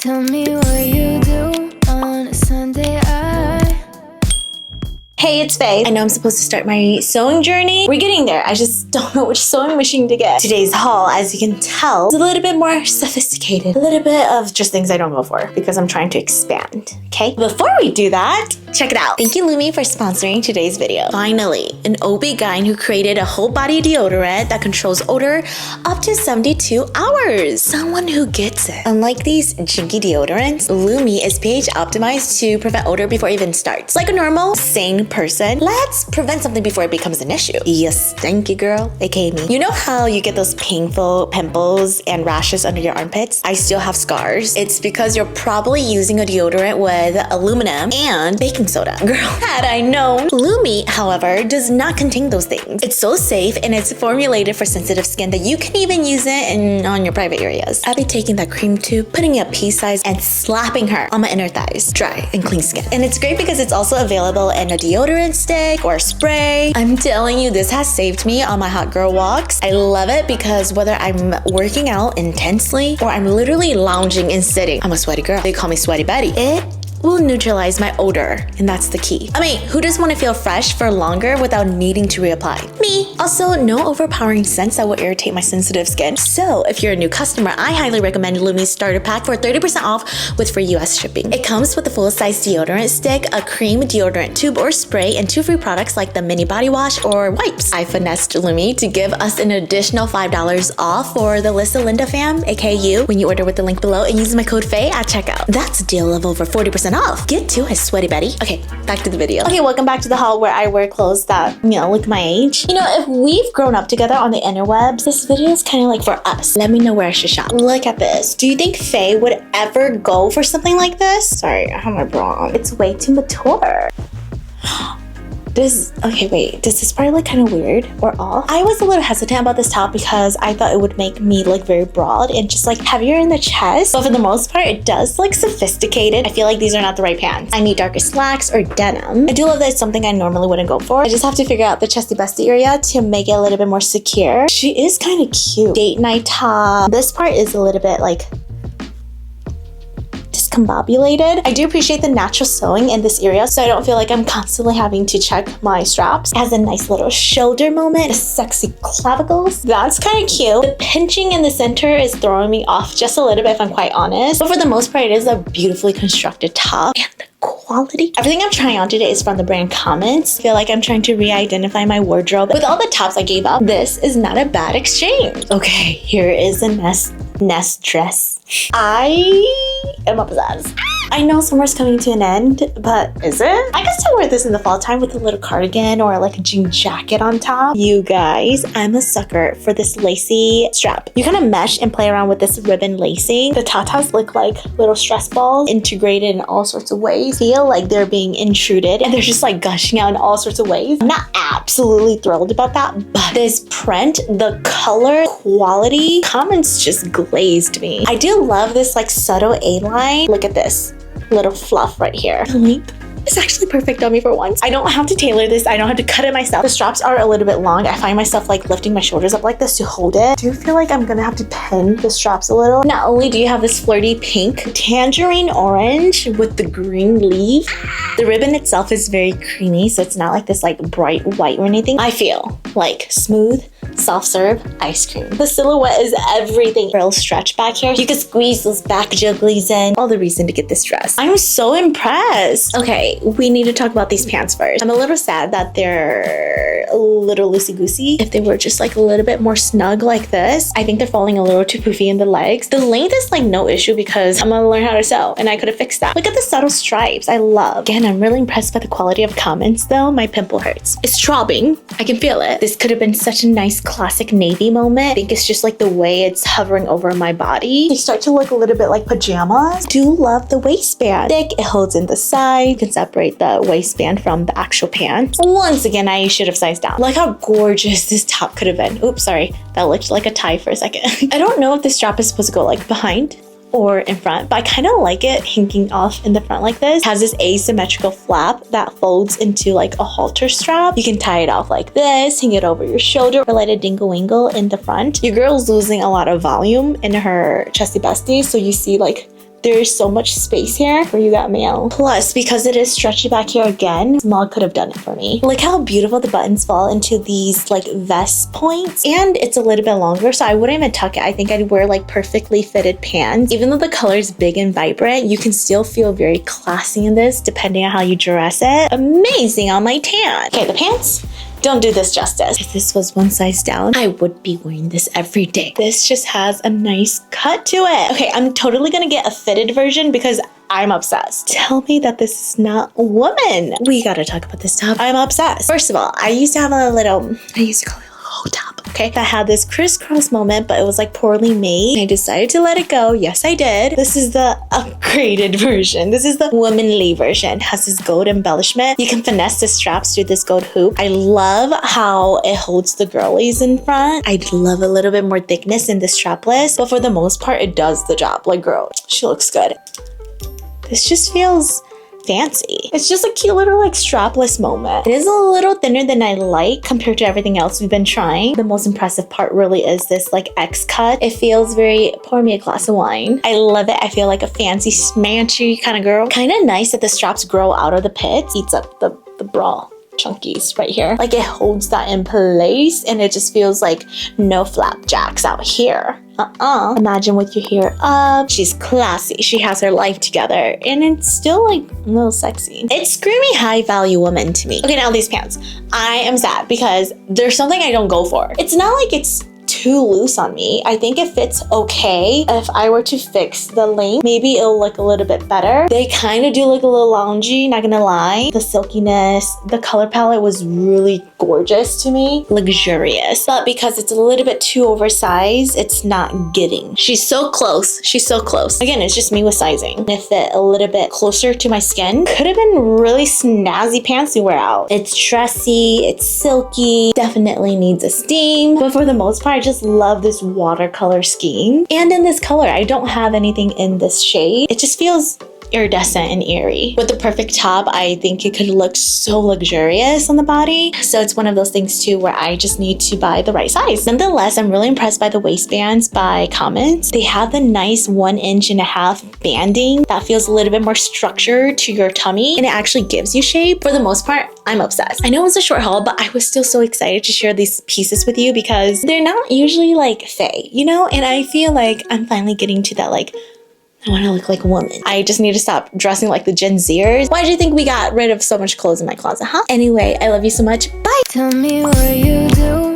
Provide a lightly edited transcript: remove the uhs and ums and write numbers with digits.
Tell me what you do on a Sunday. Hey, it's Faye. I know I'm supposed to start my sewing journey. We're getting there. I just don't know which sewing machine to get. Today's haul, as you can tell, is a little bit more sophisticated. A little bit of just things I don't go for because I'm trying to expand, okay? Before we do that, check it out. Thank you, Lumi, for sponsoring today's video. Finally, an OB-GYN who created a whole body deodorant that controls odor up to 72 hours. Someone who gets it. Unlike these jinky deodorants, Lumi is pH optimized to prevent odor before it even starts. Like a normal, sane person, let's prevent something before it becomes an issue. Yes, thank you, girl, aka me. You know how you get those painful pimples and rashes under your armpits? I still have scars. It's because you're probably using a deodorant with aluminum and baking soda. Girl, had I known. Lumi, however, does not contain those things. It's so safe and it's formulated for sensitive skin that you can even use it on your private areas. I'll be taking that cream tube, putting it pea size, and slapping her on my inner thighs. Dry and clean skin. And it's great because it's also available in a deodorant stick or spray. I'm telling you, this has saved me on my hot girl walks. I love it because whether I'm working out intensely or I'm literally lounging and sitting, I'm a sweaty girl. They call me Sweaty Betty. It will neutralize my odor, and that's the key. I mean, who doesn't want to feel fresh for longer without needing to reapply? Me. Also, no overpowering scents that will irritate my sensitive skin. So, if you're a new customer, I highly recommend Lumi's starter pack for 30% off with free US shipping. It comes with a full-size deodorant stick, a cream deodorant tube or spray, and 2 free products like the mini body wash or wipes. I finessed Lumi to give us an additional $5 off for the Lisa Linda fam, aka you, when you order with the link below and use my code FAY at checkout. That's a deal of over 40% off. Get to it, Sweaty Betty. Okay, back to the video. Okay, welcome back to the haul where I wear clothes that, look my age. You know, if we've grown up together on the interwebs, this video is kind of like for us. Let me know where I should shop. Look at this. Do you think Faye would ever go for something like this? Sorry, I have my bra on. It's way too mature. Okay, wait, does this part look kind of weird or off? I was a little hesitant about this top because I thought it would make me look very broad and just like heavier in the chest, but for the most part, it does look sophisticated. I feel like these are not the right pants. I need darker slacks or denim. I do love that it's something I normally wouldn't go for. I just have to figure out the chesty bestie area to make it a little bit more secure. She is kind of cute. Date night top. This part is a little bit like discombobulated. I do appreciate the natural sewing in this area, so I don't feel like I'm constantly having to check my straps. It has a nice little shoulder moment, a sexy clavicles. That's kind of cute. The pinching in the center is throwing me off just a little bit, if I'm quite honest. But for the most part, it is a beautifully constructed top. And the quality. Everything I'm trying on today is from the brand Commense. I feel like I'm trying to re-identify my wardrobe. With all the tops I gave up, this is not a bad exchange. Okay, here is a nest dress. I am obsessed. I know summer's coming to an end, but is it? I can still wear this in the fall time with a little cardigan or like a jean jacket on top. You guys, I'm a sucker for this lacy strap. You kind of mesh and play around with this ribbon lacing. The tatas look like little stress balls integrated in all sorts of ways. Feel like they're being intruded and they're just like gushing out in all sorts of ways. I'm not absolutely thrilled about that, but this print, the color, quality, Comments just glazed me. I do love this like subtle A-line. Look at this little fluff right here. The length is actually perfect on me for once. I don't have to tailor this. I don't have to cut it myself. The straps are a little bit long. I find myself like lifting my shoulders up like this to hold it. I do feel like I'm gonna have to pin the straps a little. Not only do you have this flirty pink, tangerine orange with the green leaf. The ribbon itself is very creamy, so it's not like this like bright white or anything. I feel like smooth, soft serve ice cream. The silhouette is everything. Real stretch back here. You can squeeze those back jugglies in. All the reason to get this dress. I'm so impressed. Okay, we need to talk about these pants first. I'm a little sad that they're a little loosey-goosey. If they were just like a little bit more snug like this, I think they're falling a little too poofy in the legs. The length is like no issue because I'm gonna learn how to sew and I could have fixed that. Look at the subtle stripes. I love. Again, I'm really impressed by the quality of Comments though. My pimple hurts. It's throbbing. I can feel it. This could have been such a nice classic navy moment. I think it's just like the way it's hovering over my body. They start to look a little bit like pajamas. Do love the waistband. Thick, it holds in the side. You can separate the waistband from the actual pants. Once again, I should have sized down. Like how gorgeous this top could have been. Oops, sorry. That looked like a tie for a second. I don't know if this strap is supposed to go like behind or in front, but I kind of like it hanging off in the front like this. It has this asymmetrical flap that folds into like a halter strap. You can tie it off like this, hang it over your shoulder, or let it dingle-wingle in the front. Your girl's losing a lot of volume in her chesty bestie, so you see like there's so much space here where you got mail. Plus, because it is stretchy back here again, small could have done it for me. Look how beautiful the buttons fall into these like vest points, and it's a little bit longer, so I wouldn't even tuck it. I think I'd wear like perfectly fitted pants. Even though the color is big and vibrant, you can still feel very classy in this depending on how you dress it. Amazing on my tan. Okay, the pants don't do this justice. If this was one size down, I would be wearing this every day. This just has a nice cut to it. Okay, I'm totally gonna get a fitted version because I'm obsessed. Tell me that this is not a woman. We gotta talk about this top. I'm obsessed. First of all, I used to have a little, I used to call it a low top, okay? That had this crisscross moment, but it was like poorly made. I decided to let it go. Yes, I did. This is the upgraded version. This is the womanly version. It has this gold embellishment. You can finesse the straps through this gold hoop. I love how it holds the girlies in front. I'd love a little bit more thickness in the strapless, but for the most part, it does the job. Like, girl, she looks good. This just feels fancy. It's just a cute little like strapless moment. It is a little thinner than I like compared to everything else we've been trying. The most impressive part really is this like X cut. It feels very pour me a glass of wine. I love it. I feel like a fancy smanchy kind of girl. Kind of nice that the straps grow out of the pits. Eats up the bra chunkies right here. Like it holds that in place and it just feels like no flapjacks out here. Imagine with your hair up. She's classy. She has her life together and it's still like a little sexy. It's screamy high value woman to me. Okay, now these pants. I am sad because there's something I don't go for. It's not like it's too loose on me. I think it fits okay. If I were to fix the length, maybe it'll look a little bit better. They kind of do look a little loungy, not gonna lie. The silkiness, the color palette was really gorgeous to me. Luxurious. But because it's a little bit too oversized, it's not giving. She's so close. She's so close. Again, it's just me with sizing. It fit a little bit closer to my skin. Could have been really snazzy pants to wear out. It's dressy, it's silky, definitely needs a steam. But for the most part, I just love this watercolor scheme. And in this color, I don't have anything in this shade. It just feels iridescent and eerie. With the perfect top, I think it could look so luxurious on the body. So it's one of those things too where I just need to buy the right size. Nonetheless, I'm really impressed by the waistbands by Commense. They have the nice 1.5 inch banding that feels a little bit more structured to your tummy and it actually gives you shape. For the most part, I'm obsessed. I know it was a short haul, but I was still so excited to share these pieces with you because they're not usually like fey, you know? And I feel like I'm finally getting to that like, I want to look like a woman. I just need to stop dressing like the Gen Zers. Why do you think we got rid of so much clothes in my closet, huh? Anyway, I love you so much. Bye. Tell me what you do